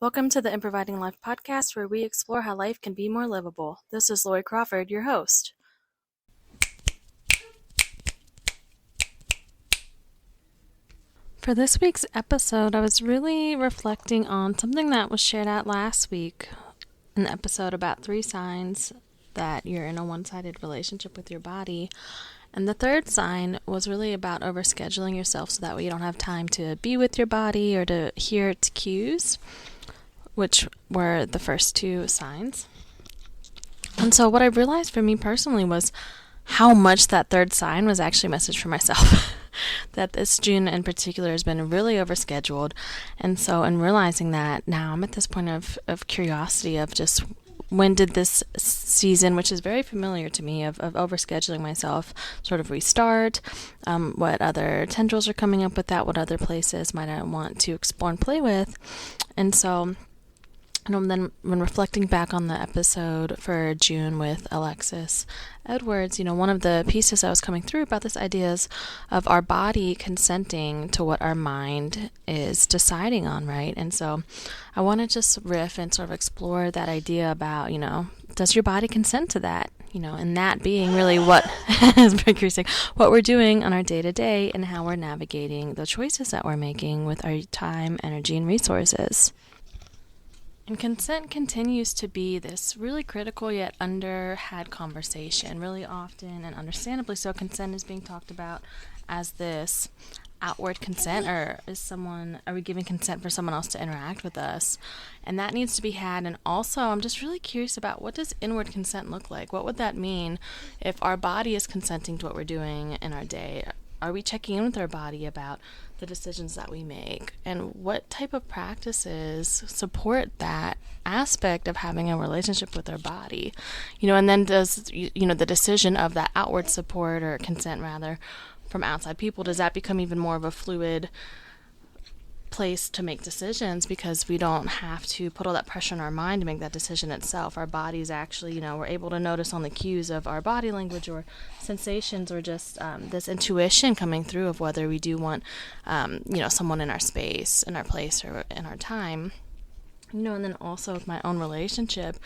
Welcome to the Improviding Life podcast, where we explore how life can be more livable. This is Lori Crawford, your host. For this week's episode, I was really reflecting on something that was shared out last week, an episode about 3 signs that you're in a one-sided relationship with your body. And the third sign was really about overscheduling yourself so that way you don't have time to be with your body or to hear its cues, which were the first 2 signs. And so what I realized for me personally was how much that third sign was actually a message for myself. That this June in particular has been really overscheduled. And so in realizing that, now I'm at this point of curiosity of just when did this season, which is very familiar to me, of overscheduling myself, sort of restart? What other tendrils are coming up with that? What other places might I want to explore and play with? And so, then when reflecting back on the episode for June with Alexis Edwards, one of the pieces that was coming through about this idea is of our body consenting to what our mind is deciding on, right? And so I want to just riff and sort of explore that idea about, does your body consent to that? And that being really what, as Mercury saying, what we're doing on our day-to-day and how we're navigating the choices that we're making with our time, energy, and resources. And consent continues to be this really critical yet under-had conversation. Really often, and understandably so, consent is being talked about as this outward consent, or are we giving consent for someone else to interact with us? And that needs to be had. And also, I'm just really curious about, what does inward consent look like? What would that mean if our body is consenting to what we're doing in our day? Are we checking in with our body about the decisions that we make? And what type of practices support that aspect of having a relationship with our body? And then does, the decision of that outward support, or consent rather, from outside people, does that become even more of a fluid place to make decisions, because we don't have to put all that pressure on our mind to make that decision itself? Our bodies actually, we're able to notice on the cues of our body language or sensations, or just this intuition coming through of whether we do want, someone in our space, in our place, or in our time. And then also with my own relationship,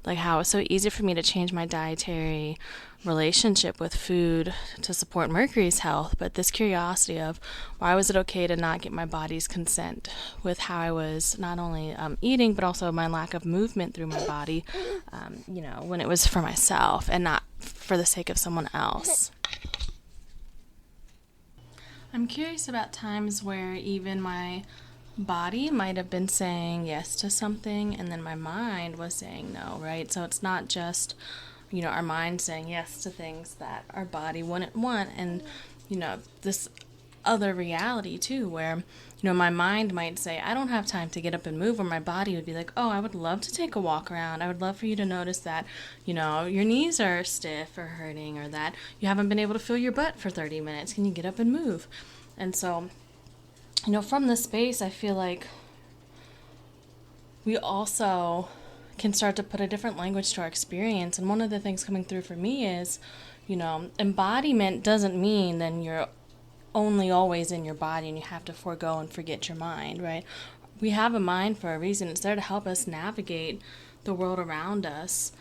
like how it's so easy for me to change my dietary relationship with food to support Mercury's health, but this curiosity of why was it okay to not get my body's consent with how I was not only eating, but also my lack of movement through my body, when it was for myself and not for the sake of someone else. I'm curious about times where even my body might have been saying yes to something, and then my mind was saying no, right? So it's not just, our mind saying yes to things that our body wouldn't want, and, this other reality too, where, my mind might say, I don't have time to get up and move, or my body would be like, oh, I would love to take a walk around. I would love for you to notice that, your knees are stiff or hurting, or that you haven't been able to feel your butt for 30 minutes. Can you get up and move? And so, from this space, I feel like we also can start to put a different language to our experience. And one of the things coming through for me is, embodiment doesn't mean then you're only always in your body and you have to forego and forget your mind, right? We have a mind for a reason. It's there to help us navigate the world around us.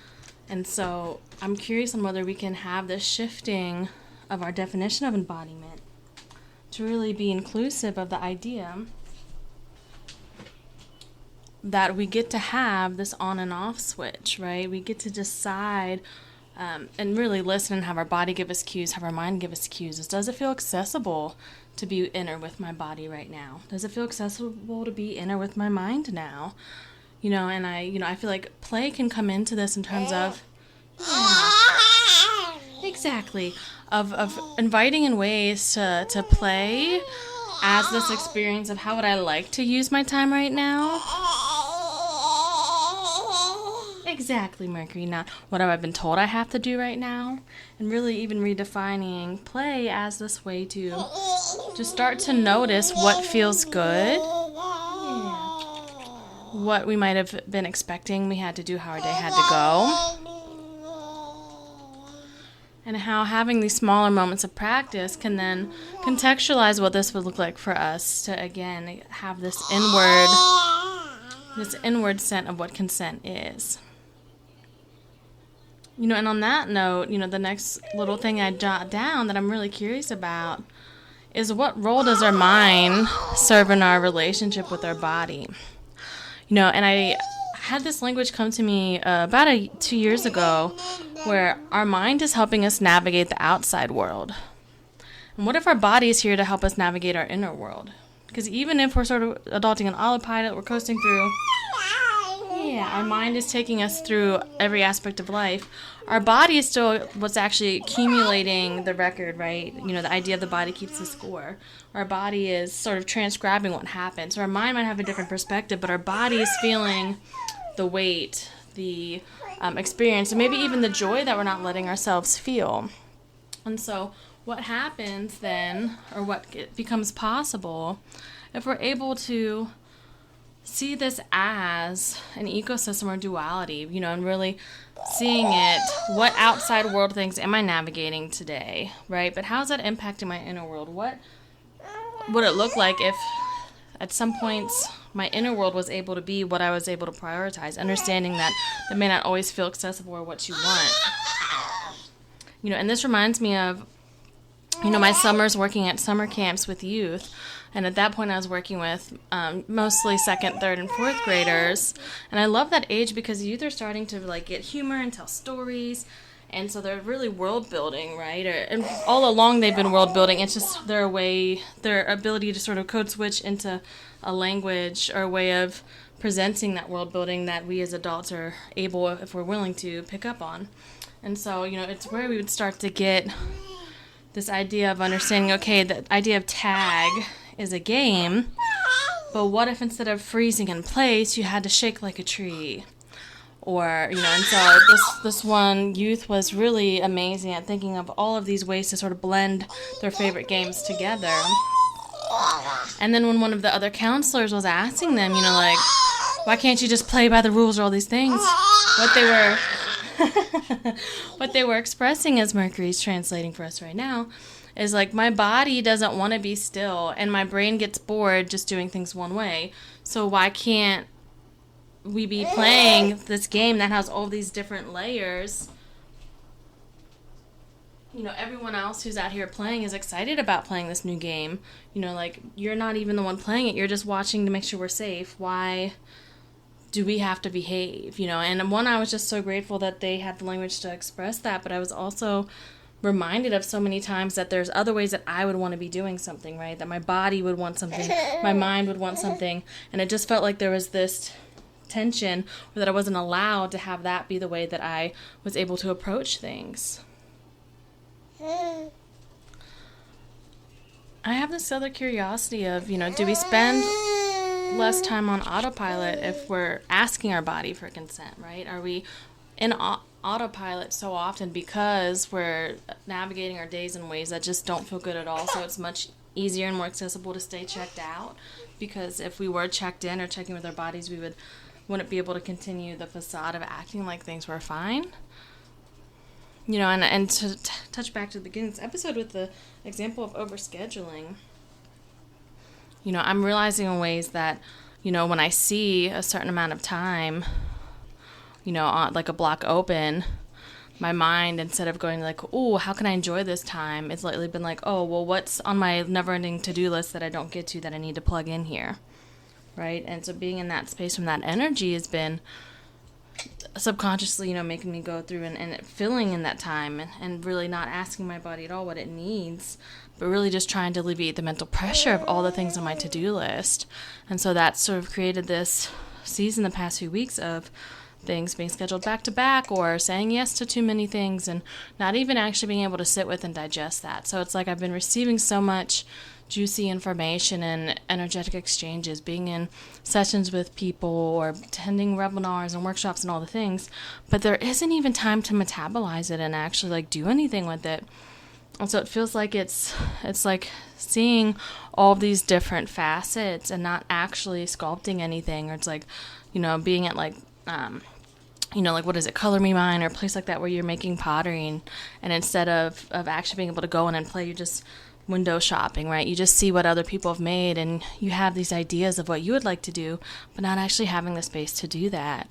And so I'm curious on whether we can have this shifting of our definition of embodiment to really be inclusive of the idea that we get to have this on and off switch, right? We get to decide and really listen and have our body give us cues, have our mind give us cues. Does it feel accessible to be inner with my body right now? Does it feel accessible to be inner with my mind now? And I feel like play can come into this in terms of, exactly, of inviting in ways to play as this experience of how would I like to use my time right now? Exactly, Mercury, not what have I been told I have to do right now? And really even redefining play as this way to just start to notice what feels good. Yeah. What we might have been expecting we had to do, how our day had to go. And how having these smaller moments of practice can then contextualize what this would look like for us to, again, have this inward this inward scent of what consent is. And on that note, the next little thing I jot down that I'm really curious about is what role does our mind serve in our relationship with our body? And I had this language come to me about 2 years ago where our mind is helping us navigate the outside world. And what if our body is here to help us navigate our inner world? Because even if we're sort of adulting on autopilot, we're coasting through, our mind is taking us through every aspect of life. Our body is still what's actually accumulating the record, right? The idea of the body keeps the score. Our body is sort of transcribing what happened. So our mind might have a different perspective, but our body is feeling the weight, the experience, and maybe even the joy that we're not letting ourselves feel. And so what happens then, or what becomes possible, if we're able to see this as an ecosystem or duality, and really seeing it, what outside world things am I navigating today, right? But how's that impacting my inner world? What would it look like if at some points my inner world was able to be what I was able to prioritize, understanding that it may not always feel accessible or what you want. And this reminds me of, my summers working at summer camps with youth. And at that point, I was working with mostly second, third, and fourth graders. And I love that age because youth are starting to get humor and tell stories. And so they're really world building, right? And all along they've been world building. It's just their ability to sort of code switch into a language or a way of presenting that world building that we as adults are able, if we're willing to, pick up on. And so, it's where we would start to get this idea of understanding, okay, the idea of tag is a game, but what if instead of freezing in place, you had to shake like a tree? Or, and so this one youth was really amazing at thinking of all of these ways to sort of blend their favorite games together. And then when one of the other counselors was asking them, why can't you just play by the rules or all these things? What they were expressing, as Mercury's translating for us right now, is my body doesn't want to be still and my brain gets bored just doing things one way. So why can't we be playing this game that has all these different layers? Everyone else who's out here playing is excited about playing this new game. You're not even the one playing it. You're just watching to make sure we're safe. Why do we have to behave? And one, I was just so grateful that they had the language to express that, but I was also reminded of so many times that there's other ways that I would want to be doing something, right? That my body would want something, my mind would want something, and it just felt like there was this tension, or that I wasn't allowed to have that be the way that I was able to approach things. I have this other curiosity of, do we spend less time on autopilot if we're asking our body for consent, right? Are we in autopilot so often because we're navigating our days in ways that just don't feel good at all, so it's much easier and more accessible to stay checked out? Because if we were checked in or checking with our bodies, we wouldn't be able to continue the facade of acting like things were fine. And to touch back to the beginning of this episode with the example of overscheduling, I'm realizing in ways that, when I see a certain amount of time, on, like a block open, my mind, instead of going oh, how can I enjoy this time, it's lately been oh, well, what's on my never-ending to-do list that I don't get to that I need to plug in here, right? And so being in that space from that energy has been subconsciously, making me go through and filling in that time and really not asking my body at all what it needs, but really just trying to alleviate the mental pressure of all the things on my to-do list. And so that sort of created this season the past few weeks of things being scheduled back to back or saying yes to too many things and not even actually being able to sit with and digest that. So it's I've been receiving so much juicy information and energetic exchanges, being in sessions with people or attending webinars and workshops and all the things, but there isn't even time to metabolize it and actually do anything with it. And so it feels like it's seeing all these different facets and not actually sculpting anything, or it's being at what is it, Color Me Mine or a place like that where you're making pottery, and instead of actually being able to go in and play, you're just window shopping, right? You just see what other people have made and you have these ideas of what you would like to do, but not actually having the space to do that,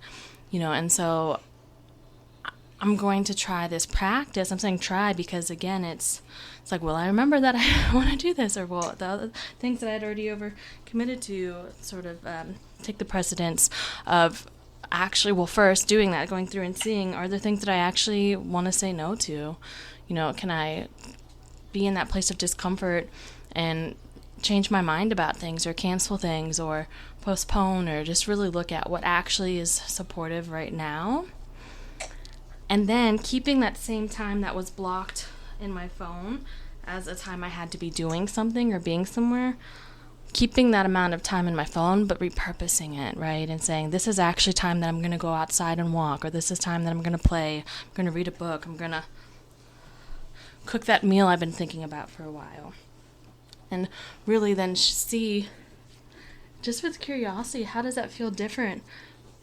and so I'm going to try this practice. I'm saying try because, again, it's like, well, I remember that I want to do this, or, well, the other things that I'd already over committed to sort of take the precedence of actually, well, first doing that, going through and seeing, are there things that I actually want to say no to? Can I be in that place of discomfort and change my mind about things, or cancel things, or postpone, or just really look at what actually is supportive right now? And then keeping that same time that was blocked in my phone as a time I had to be doing something or being somewhere, keeping that amount of time in my phone, but repurposing it, right? And saying, this is actually time that I'm going to go outside and walk, or this is time that I'm going to play, I'm going to read a book, I'm going to cook that meal I've been thinking about for a while. And really then see, just with curiosity, how does that feel different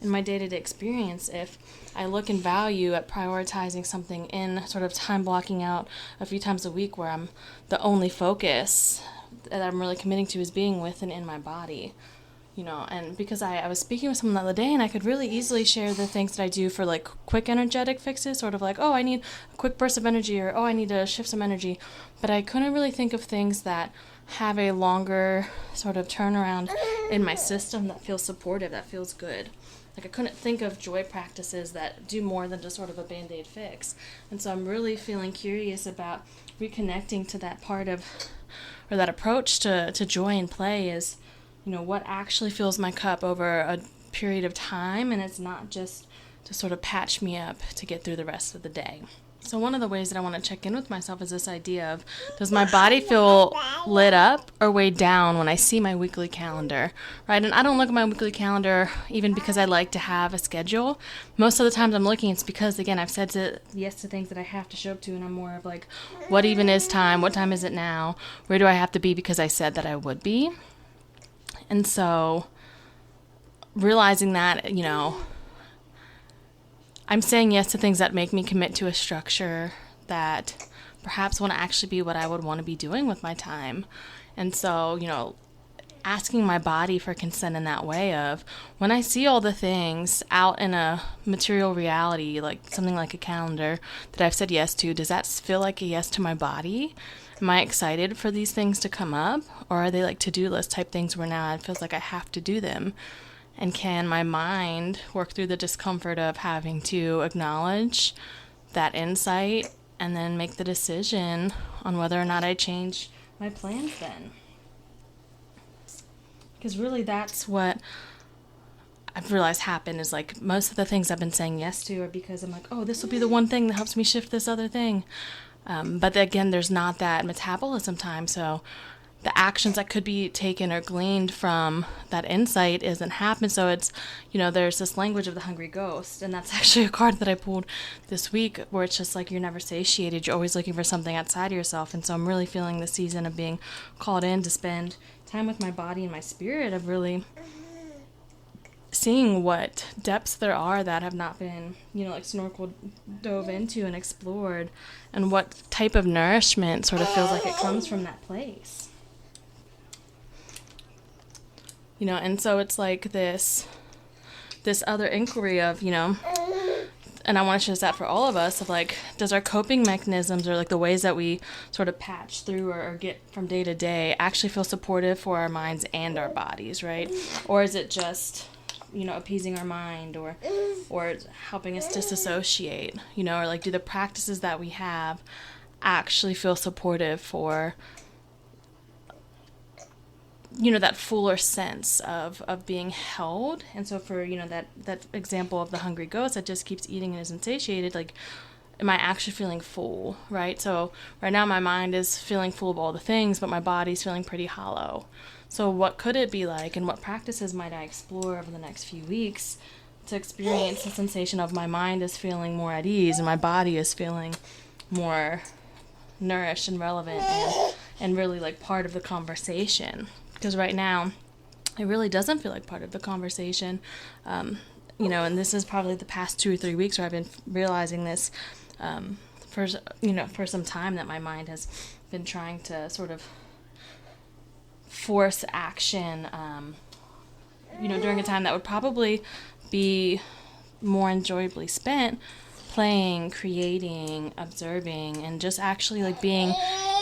in my day-to-day experience if I look and value at prioritizing something in sort of time blocking out a few times a week where I'm the only focus that I'm really committing to is being with and in my body, and because I was speaking with someone the other day and I could really easily share the things that I do for like quick energetic fixes, sort of like, oh, I need a quick burst of energy, or, oh, I need to shift some energy, but I couldn't really think of things that have a longer sort of turnaround in my system that feels supportive, that feels good. Like, I couldn't think of joy practices that do more than just sort of a Band-Aid fix. And so I'm really feeling curious about reconnecting to that part of, or that approach to joy and play is, what actually fills my cup over a period of time, and it's not just to sort of patch me up to get through the rest of the day. So one of the ways that I want to check in with myself is this idea of, does my body feel lit up or weighed down when I see my weekly calendar, right? And I don't look at my weekly calendar even because I like to have a schedule. Most of the times I'm looking, it's because, again, I've said yes to things that I have to show up to, and I'm more of like, what even is time? What time is it now? Where do I have to be because I said that I would be? And so realizing that, I'm saying yes to things that make me commit to a structure that perhaps want to actually be what I would want to be doing with my time. And so, asking my body for consent in that way of, when I see all the things out in a material reality, like something like a calendar that I've said yes to, does that feel like a yes to my body? Am I excited for these things to come up? Or are they like to-do list type things where now it feels like I have to do them? And can my mind work through the discomfort of having to acknowledge that insight and then make the decision on whether or not I change my plans then? Because really that's what I've realized happened is, like, most of the things I've been saying yes to are because I'm like, oh, this will be the one thing that helps me shift this other thing. But again, there's not that metabolism time, so the actions that could be taken or gleaned from that insight isn't happening. So it's, there's this language of the hungry ghost, and that's actually a card that I pulled this week where it's just like, you're never satiated. You're always looking for something outside of yourself. And so I'm really feeling the season of being called in to spend time with my body and my spirit, of really seeing what depths there are that have not been, like snorkeled, dove into and explored, and what type of nourishment sort of feels like it comes from that place. And so it's like this other inquiry of, and I want to share that for all of us, of like, does our coping mechanisms, or like the ways that we sort of patch through or get from day to day, actually feel supportive for our minds and our bodies, right? Or is it just, appeasing our mind, or helping us disassociate, or like, do the practices that we have actually feel supportive for, that fuller sense of being held? And so for, that example of the hungry ghost that just keeps eating and isn't satiated, like, am I actually feeling full, right? So right now my mind is feeling full of all the things, but my body's feeling pretty hollow. So what could it be like, and what practices might I explore over the next few weeks to experience the sensation of my mind is feeling more at ease and my body is feeling more nourished and relevant and really like part of the conversation? Because right now it really doesn't feel like part of the conversation. And this is probably the past 2 or 3 weeks where I've been realizing this for some time that my mind has been trying to sort of force action, during a time that would probably be more enjoyably spent playing, creating, observing, and just actually like being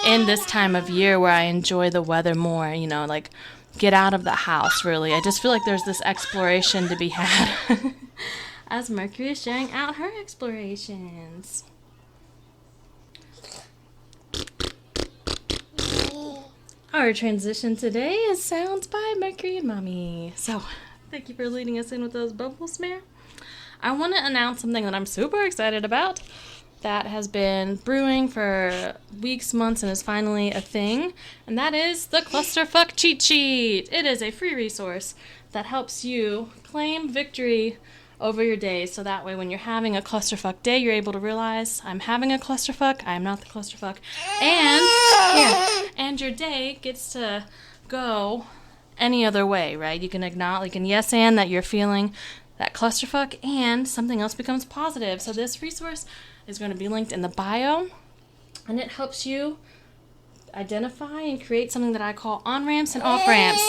in this time of year where I enjoy the weather more, like get out of the house, really. I just feel like there's this exploration to be had as Mercury is sharing out her explorations. Our transition today is Sounds by Mercury and Mommy. So, thank you for leading us in with those bubbles, Mare. I want to announce something that I'm super excited about that has been brewing for weeks, months, and is finally a thing, and that is the Clusterfuck Cheatsheet. It is a free resource that helps you claim victory over your days, so that way when you're having a clusterfuck day, you're able to realize, I'm having a clusterfuck, I'm not the clusterfuck, and your day gets to go any other way, right? You can acknowledge, you can yes and that you're feeling that clusterfuck, and something else becomes positive. So this resource is going to be linked in the bio, and it helps you identify and create something that I call on-ramps and off-ramps.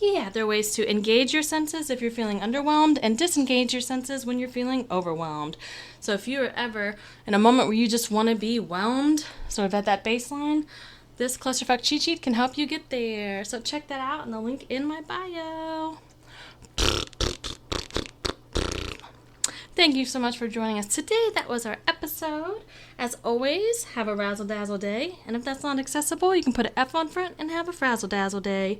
Yeah, there are ways to engage your senses if you're feeling underwhelmed and disengage your senses when you're feeling overwhelmed. So if you're ever in a moment where you just want to be whelmed, sort of at that baseline, this Clusterfuck Cheat Sheet can help you get there. So check that out in the link in my bio. Thank you so much for joining us today. That was our episode. As always, have a razzle-dazzle day. And if that's not accessible, you can put an F on front and have a frazzle-dazzle day.